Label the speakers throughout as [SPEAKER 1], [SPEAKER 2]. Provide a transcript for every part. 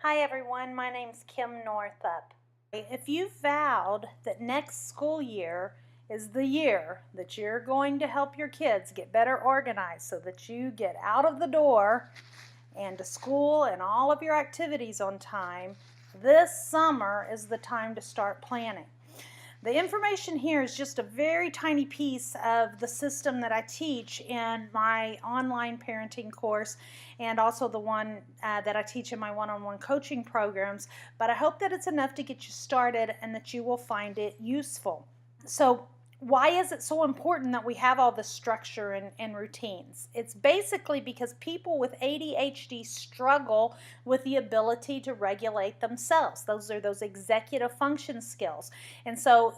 [SPEAKER 1] Hi everyone, my name's Kim Northup. If you vowed that next school year is the year that you're going to help your kids get better organized so that you get out of the door and to school and all of your activities on time, this summer is the time to start planning. The information here is just a very tiny piece of the system that I teach in my online parenting course and also the one that I teach in my one-on-one coaching programs, but I hope that it's enough to get you started and that you will find it useful. So why is it so important that we have all this structure and routines? It's basically because people with ADHD struggle with the ability to regulate themselves. Those are those executive function skills. And so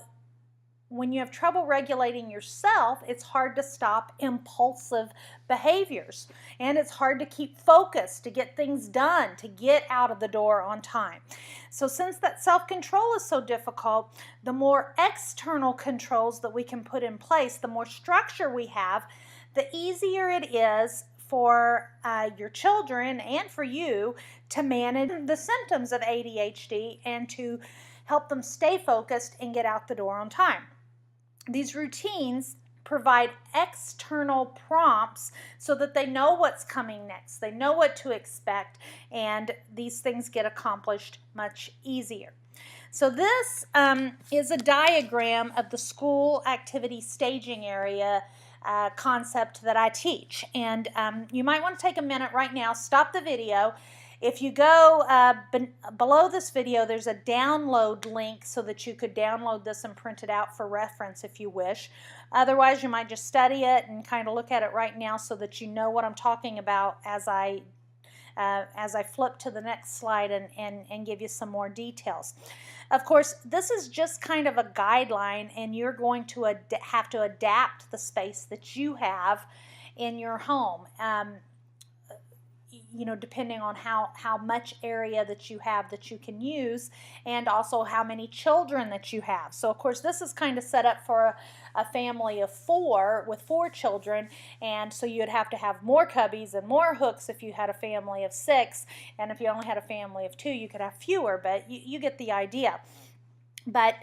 [SPEAKER 1] when you have trouble regulating yourself, it's hard to stop impulsive behaviors. And it's hard to keep focused, to get things done, to get out of the door on time. So since that self-control is so difficult, the more external controls that we can put in place, the more structure we have, the easier it is for your children and for you to manage the symptoms of ADHD and to help them stay focused and get out the door on time. These routines provide external prompts so that they know what's coming next. They know what to expect, and these things get accomplished much easier. So this is a diagram of the school activity staging area concept that I teach. And you might want to take a minute right now, stop the video. If you go below this video, there's a download link so that you could download this and print it out for reference if you wish. Otherwise, you might just study it and kind of look at it right now so that you know what I'm talking about as I flip to the next slide and give you some more details. Of course, this is just kind of a guideline, and you're going to have to adapt the space that you have in your home. Depending on how much area that you have that you can use, and also how many children that you have. So of course this is kind of set up for a family of 4 with 4 children, and so you'd have to have more cubbies and more hooks if you had a family of 6, and if you only had a family of 2 you could have fewer, but you get the idea. But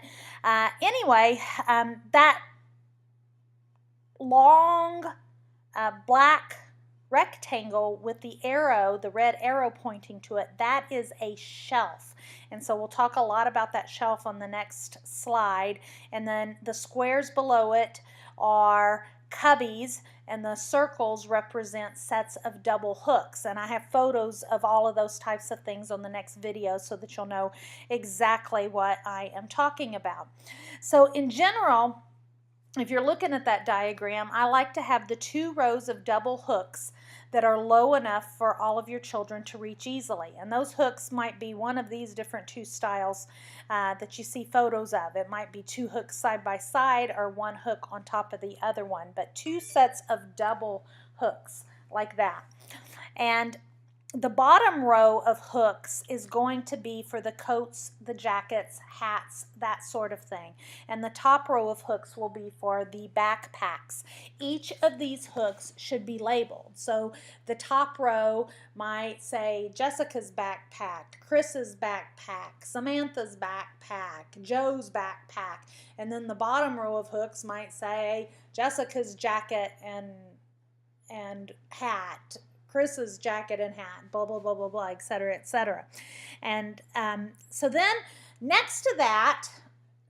[SPEAKER 1] anyway, that long black rectangle with the arrow, the red arrow pointing to it, that is a shelf. And so we'll talk a lot about that shelf on the next slide. And then the squares below it are cubbies, and the circles represent sets of double hooks. And I have photos of all of those types of things on the next video so that you'll know exactly what I am talking about. So in general, if you're looking at that diagram, I like to have the 2 rows of double hooks that are low enough for all of your children to reach easily. And those hooks might be one of these different 2 styles that you see photos of. It might be 2 hooks side by side or 1 hook on top of the other one, but 2 sets of double hooks like that. And the bottom row of hooks is going to be for the coats, the jackets, hats, that sort of thing. And the top row of hooks will be for the backpacks. Each of these hooks should be labeled. So the top row might say Jessica's backpack, Chris's backpack, Samantha's backpack, Joe's backpack. And then the bottom row of hooks might say Jessica's jacket and hat, Chris's jacket and hat, blah, blah, blah, blah, blah, et cetera, et cetera. And so then next to that,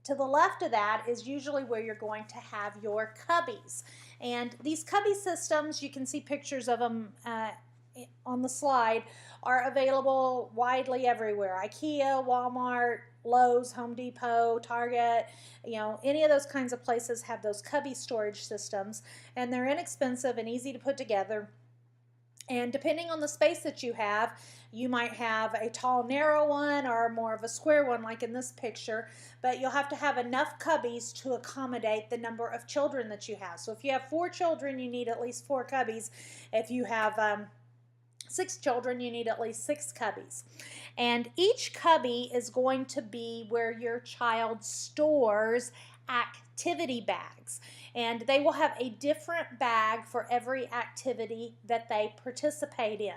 [SPEAKER 1] to the left of that, is usually where you're going to have your cubbies. And these cubby systems, you can see pictures of them on the slide, are available widely everywhere. IKEA, Walmart, Lowe's, Home Depot, Target, any of those kinds of places have those cubby storage systems, and they're inexpensive and easy to put together. And depending on the space that you have, you might have a tall, narrow one or more of a square one like in this picture, but you'll have to have enough cubbies to accommodate the number of children that you have. So if you have 4 children, you need at least 4 cubbies. If you have 6 children, you need at least 6 cubbies. And each cubby is going to be where your child stores activities activity bags, and they will have a different bag for every activity that they participate in.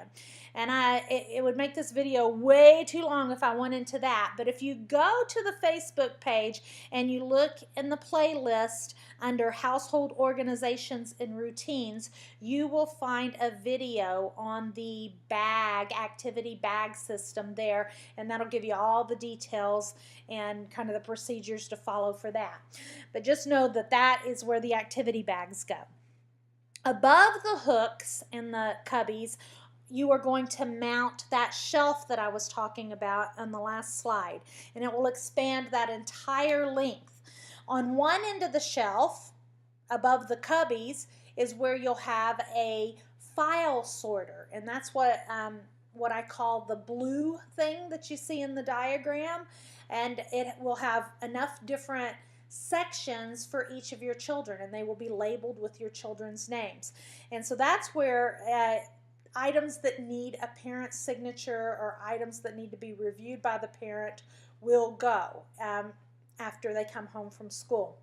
[SPEAKER 1] And it would make this video way too long if I went into that, but if you go to the Facebook page and you look in the playlist under household organizations and routines, you will find a video on the activity bag system there, and that'll give you all the details and kind of the procedures to follow for that. But just know that that is where the activity bags go. Above the hooks in the cubbies, you are going to mount that shelf that I was talking about on the last slide, and it will expand that entire length. On one end of the shelf, above the cubbies, is where you'll have a file sorter, and that's what I call the blue thing that you see in the diagram, and it will have enough different sections for each of your children, and they will be labeled with your children's names. And so that's where items that need a parent's signature or items that need to be reviewed by the parent will go after they come home from school,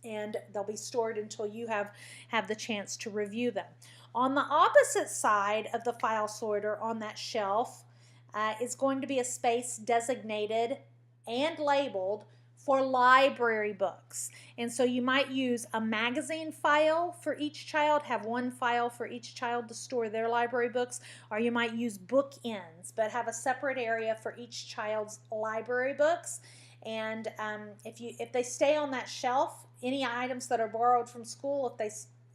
[SPEAKER 1] and they'll be stored until you have the chance to review them. On the opposite side of the file sorter on that shelf is going to be a space designated and labeled for library books. And so you might use a magazine file for each child, have one file for each child to store their library books, or you might use bookends, but have a separate area for each child's library books. And if they stay on that shelf, any items that are borrowed from school,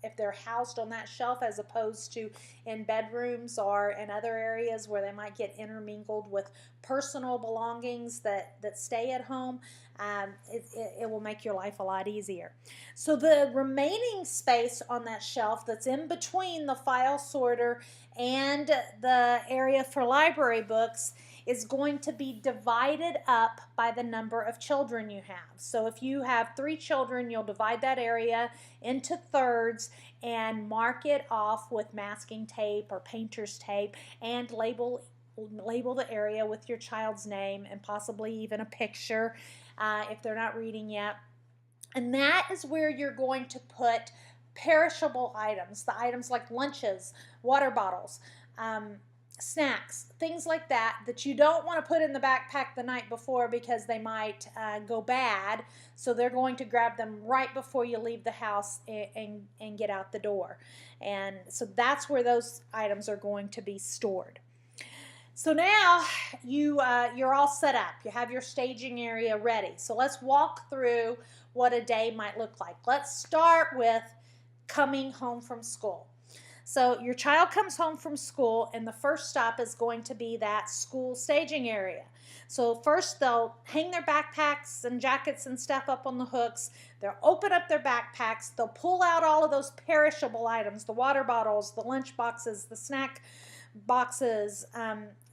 [SPEAKER 1] if they're housed on that shelf as opposed to in bedrooms or in other areas where they might get intermingled with personal belongings that stay at home, it will make your life a lot easier. So the remaining space on that shelf that's in between the file sorter and the area for library books is going to be divided up by the number of children you have. So if you have 3 children, you'll divide that area into thirds and mark it off with masking tape or painter's tape and label the area with your child's name and possibly even a picture if they're not reading yet. And that is where you're going to put perishable items, the items like lunches, water bottles, snacks, things like that you don't want to put in the backpack the night before because they might go bad. So they're going to grab them right before you leave the house and get out the door. And so that's where those items are going to be stored. So now you're all set up. You have your staging area ready. So let's walk through what a day might look like. Let's start with coming home from school. So your child comes home from school, and the first stop is going to be that school staging area. So first they'll hang their backpacks and jackets and stuff up on the hooks. They'll open up their backpacks. They'll pull out all of those perishable items, the water bottles, the lunch boxes, the snack boxes,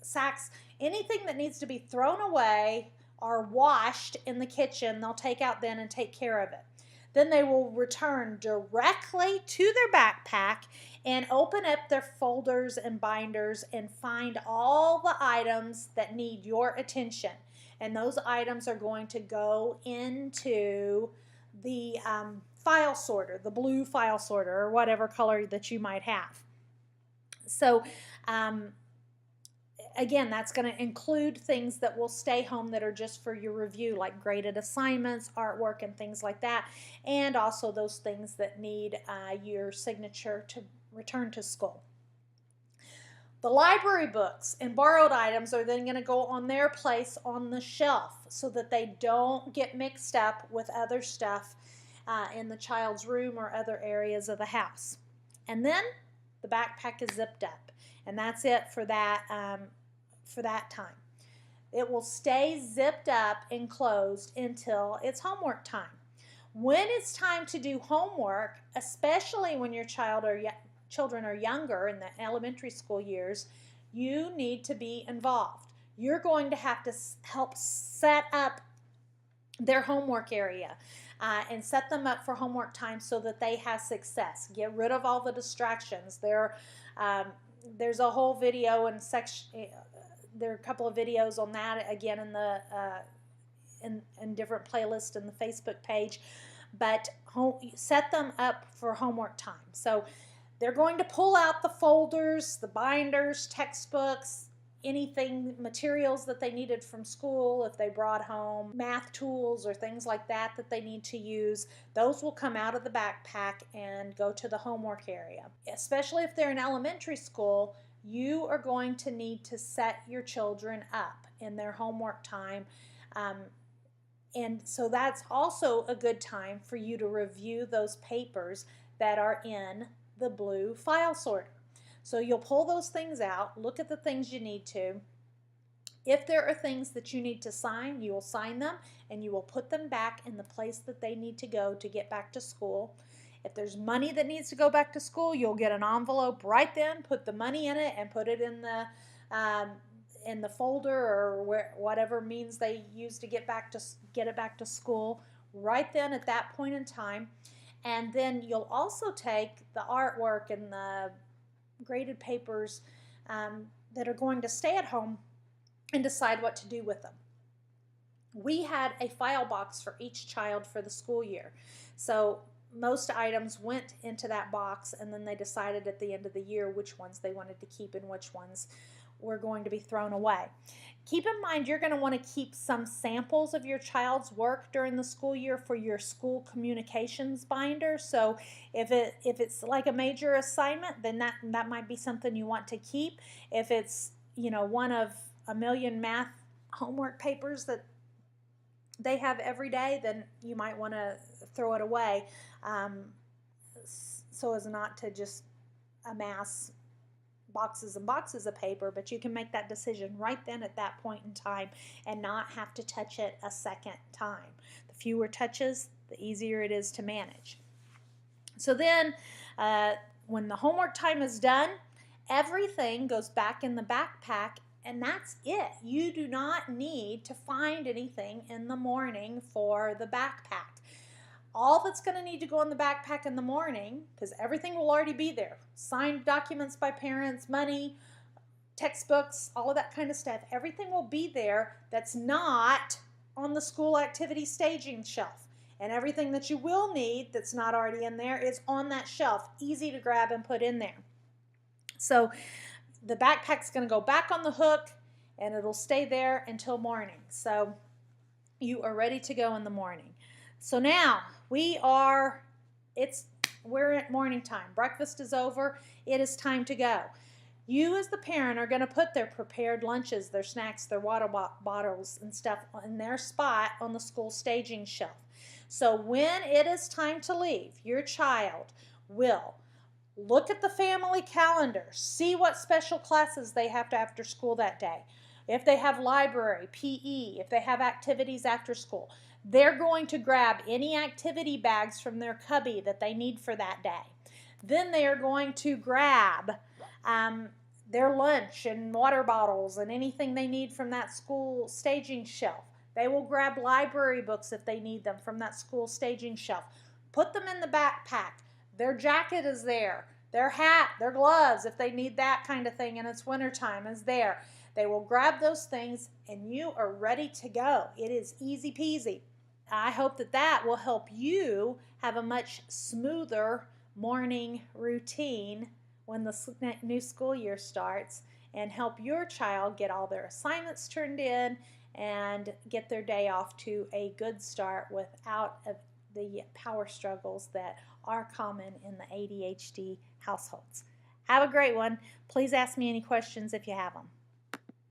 [SPEAKER 1] sacks, anything that needs to be thrown away or washed in the kitchen, they'll take out then and take care of it. Then they will return directly to their backpack and open up their folders and binders and find all the items that need your attention. And those items are going to go into the file sorter, the blue file sorter, or whatever color that you might have. So again, that's going to include things that will stay home that are just for your review, like graded assignments, artwork, and things like that, and also those things that need your signature to return to school. The library books and borrowed items are then going to go on their place on the shelf so that they don't get mixed up with other stuff in the child's room or other areas of the house. And then the backpack is zipped up, and that's it for that time. It will stay zipped up and closed until it's homework time. When it's time to do homework, especially when your children are younger in the elementary school years, you need to be involved. You're going to have to help set up their homework area and set them up for homework time so that they have success. Get rid of all the distractions. There's a whole video and section. There are a couple of videos on that again in the in different playlists in the Facebook page. but set them up for homework time. So they're going to pull out the folders, the binders, textbooks, anything, materials that they needed from school, if they brought home math tools or things like that that they need to use. Those will come out of the backpack and go to the homework area. Especially if they're in elementary school, you are going to need to set your children up in their homework time. And so that's also a good time for you to review those papers that are in the blue file sorter. So you'll pull those things out, look at the things you need to. If there are things that you need to sign, you will sign them and you will put them back in the place that they need to go to get back to school. If there's money that needs to go back to school, you'll get an envelope right then, put the money in it, and put it in the folder or whatever means they use to get it back to school right then at that point in time. And then you'll also take the artwork and the graded papers that are going to stay at home and decide what to do with them. We had a file box for each child for the school year. So most items went into that box, and then they decided at the end of the year which ones they wanted to keep and which ones were going to be thrown away. Keep in mind you're going to want to keep some samples of your child's work during the school year for your school communications binder. So if it's like a major assignment, then that might be something you want to keep. If it's, one of a million math homework papers that they have every day, then you might want to throw it away, so as not to just amass boxes and boxes of paper. But you can make that decision right then at that point in time and not have to touch it a second time. The fewer touches, the easier it is to manage. So then when the homework time is done, everything goes back in the backpack, and that's it. You do not need to find anything in the morning for the backpack. All that's going to need to go in the backpack in the morning, because everything will already be there, signed documents by parents, money, textbooks, all of that kind of stuff, everything will be there that's not on the school activity staging shelf. And everything that you will need that's not already in there is on that shelf, easy to grab and put in there. So the backpack's going to go back on the hook, and it'll stay there until morning. So you are ready to go in the morning. So now we're at morning time. Breakfast is over. It is time to go. You as the parent are going to put their prepared lunches, their snacks, their water bottles and stuff in their spot on the school staging shelf. So when it is time to leave, your child will look at the family calendar, see what special classes they have after school that day. If they have library, PE, if they have activities after school, they're going to grab any activity bags from their cubby that they need for that day. Then they are going to grab their lunch and water bottles and anything they need from that school staging shelf. They will grab library books if they need them from that school staging shelf. Put them in the backpack. Their jacket is there. Their hat, their gloves, if they need that kind of thing and it's wintertime, is there. They will grab those things and you are ready to go. It is easy peasy. I hope that will help you have a much smoother morning routine when the new school year starts, and help your child get all their assignments turned in and get their day off to a good start without the power struggles that are common in the ADHD households. Have a great one. Please ask me any questions if you have them.